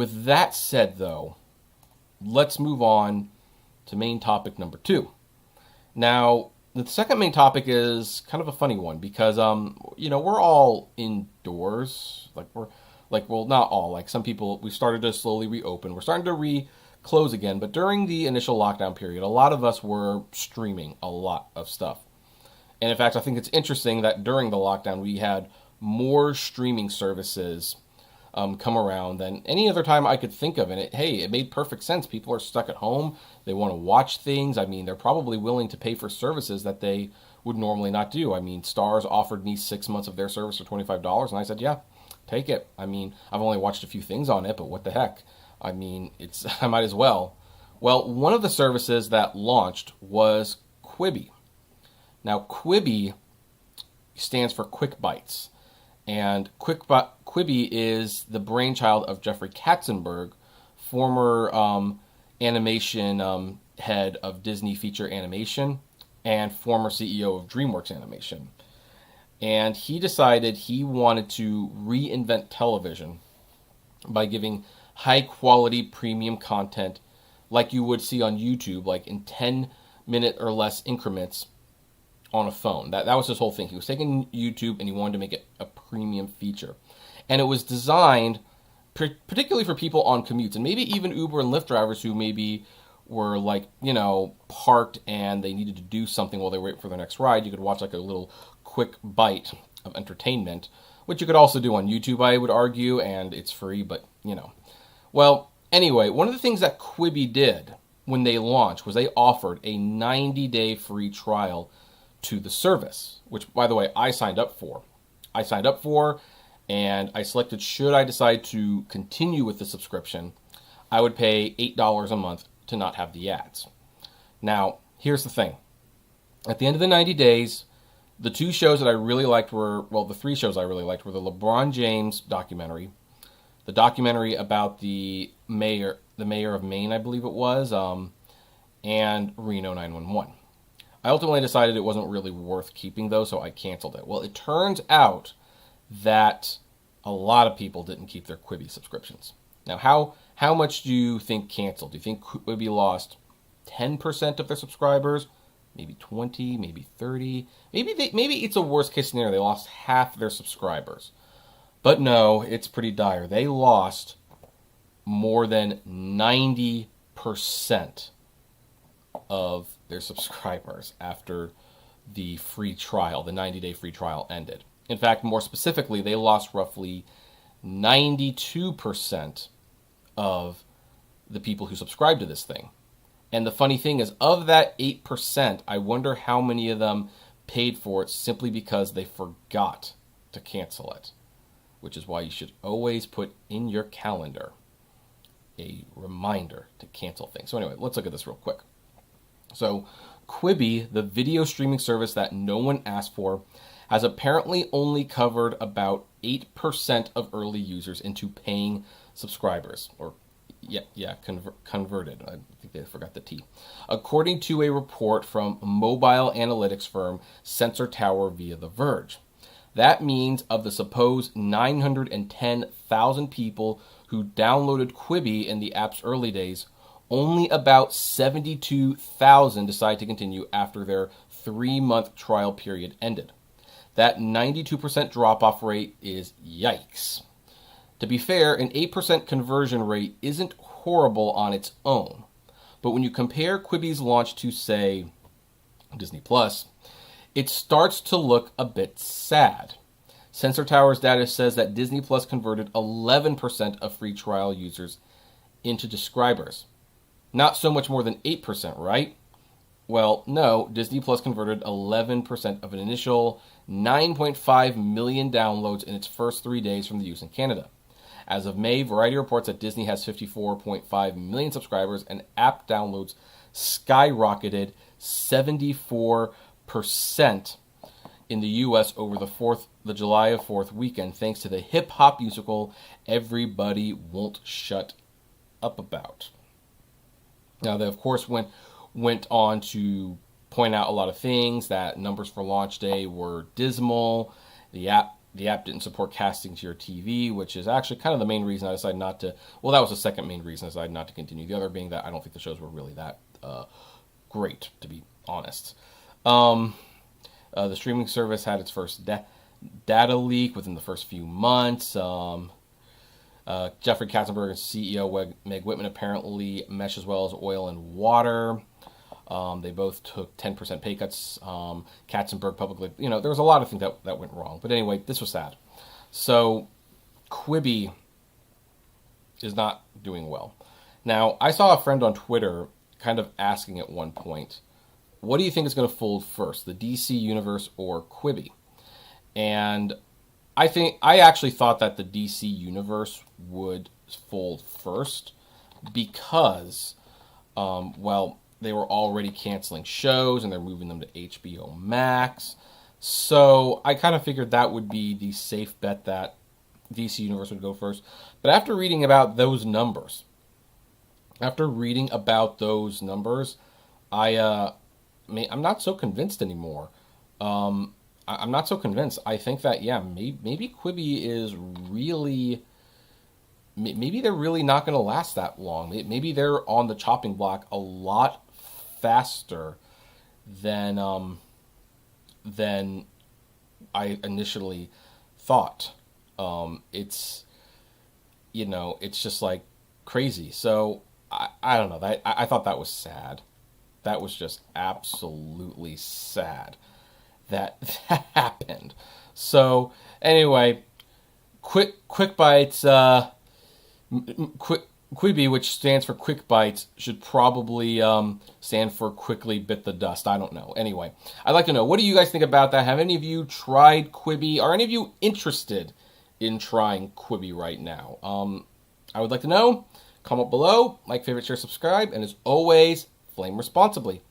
with that said, though, let's move on to main topic number 2. Now, the second main topic is kind of a funny one because, we're all indoors. Well, not all. Like some people, we started to slowly reopen. We're starting to close again. But during the initial lockdown period, a lot of us were streaming a lot of stuff. And in fact, I think it's interesting that during the lockdown, we had more streaming services come around than any other time I could think of. And it made perfect sense. People are stuck at home. They want to watch things. I mean, they're probably willing to pay for services that they would normally not do. I mean, Starz offered me 6 months of their service for $25, and I said, yeah, take it. I mean, I've only watched a few things on it, but what the heck? I mean, I might as well. Well, one of the services that launched was Quibi. Now, Quibi stands for Quick Bites. And Quibi is the brainchild of Jeffrey Katzenberg, former animation head of Disney Feature Animation and former CEO of DreamWorks Animation. And he decided he wanted to reinvent television by giving high-quality premium content like you would see on YouTube, like in 10-minute or less increments on a phone. That was his whole thing. He was taking YouTube and he wanted to make it a premium feature. And it was designed particularly for people on commutes and maybe even Uber and Lyft drivers who maybe were parked and they needed to do something while they wait for their next ride. You could watch like a little quick bite of entertainment, which you could also do on YouTube, I would argue, and it's free, but Well, anyway, one of the things that Quibi did when they launched was they offered a 90-day free trial to the service, which, by the way, I signed up for. And I selected, should I decide to continue with the subscription, I would pay $8 a month to not have the ads. Now, here's the thing. At the end of the 90 days, the 2 shows that I really liked the 3 shows I really liked were the LeBron James documentary, the documentary about the mayor of Maine, I believe it was, and Reno 911. I ultimately decided it wasn't really worth keeping those, so I canceled it. Well, it turns out that a lot of people didn't keep their Quibi subscriptions. Now, how much do you think canceled? Do you think Quibi lost 10% of their subscribers? Maybe 20, maybe 30? Maybe it's a worst case scenario. They lost half their subscribers. But no, it's pretty dire. They lost more than 90% of their subscribers after the free trial, the 90-day free trial ended. In fact, more specifically, they lost roughly 92% of the people who subscribed to this thing. And the funny thing is, of that 8%, I wonder how many of them paid for it simply because they forgot to cancel it, which is why you should always put in your calendar a reminder to cancel things. So anyway, let's look at this real quick. So Quibi, the video streaming service that no one asked for, has apparently only covered about 8% of early users into paying subscribers, or converted. I think they forgot the T. According to a report from mobile analytics firm Sensor Tower via The Verge. That means of the supposed 910,000 people who downloaded Quibi in the app's early days, only about 72,000 decided to continue after their 3-month trial period ended. That 92% drop-off rate is yikes. To be fair, an 8% conversion rate isn't horrible on its own. But when you compare Quibi's launch to, say, Disney Plus, it starts to look a bit sad. Sensor Tower's data says that Disney Plus converted 11% of free trial users into subscribers. Not so much more than 8%, right? Well, no, Disney Plus converted 11% of an initial 9.5 million downloads in its first 3 days from the use in Canada. As of May, Variety reports that Disney has 54.5 million subscribers and app downloads skyrocketed 74% in the U.S. over the July 4th weekend, thanks to the hip-hop musical Everybody Won't Shut Up About. Now, they, of course, went on to point out a lot of things, that numbers for launch day were dismal, the app the app didn't support casting to your TV, which is actually kind of the main reason I decided not to. Well, that was the second main reason I decided not to continue. The other being that I don't think the shows were really that great, to be honest. The streaming service had its first data leak within the first few months. Jeffrey Katzenberg CEO Meg Whitman apparently mesh as well as oil and water. They both took 10% pay cuts. Katzenberg publicly, there was a lot of things that went wrong. But anyway, this was sad. So Quibi is not doing well. Now, I saw a friend on Twitter kind of asking at one point, what do you think is going to fold first, the DC universe or Quibi? And I actually thought that the DC universe would fold first because, they were already canceling shows and they're moving them to HBO Max. So I kind of figured that would be the safe bet that DC Universe would go first. But after reading about those numbers, I'm not so convinced anymore. I'm not so convinced. I think that, maybe Quibi is really... Maybe they're really not going to last that long. Maybe they're on the chopping block a lot faster than I initially thought. It's just like crazy. So I don't know. I thought that was sad. That was just absolutely sad that happened. So anyway, quick bites. Quibi, which stands for Quick Bites, should probably stand for Quickly Bit the Dust. I don't know. Anyway, I'd like to know, what do you guys think about that? Have any of you tried Quibi? Are any of you interested in trying Quibi right now? I would like to know. Comment below, like, favorite, share, subscribe, and as always, flame responsibly.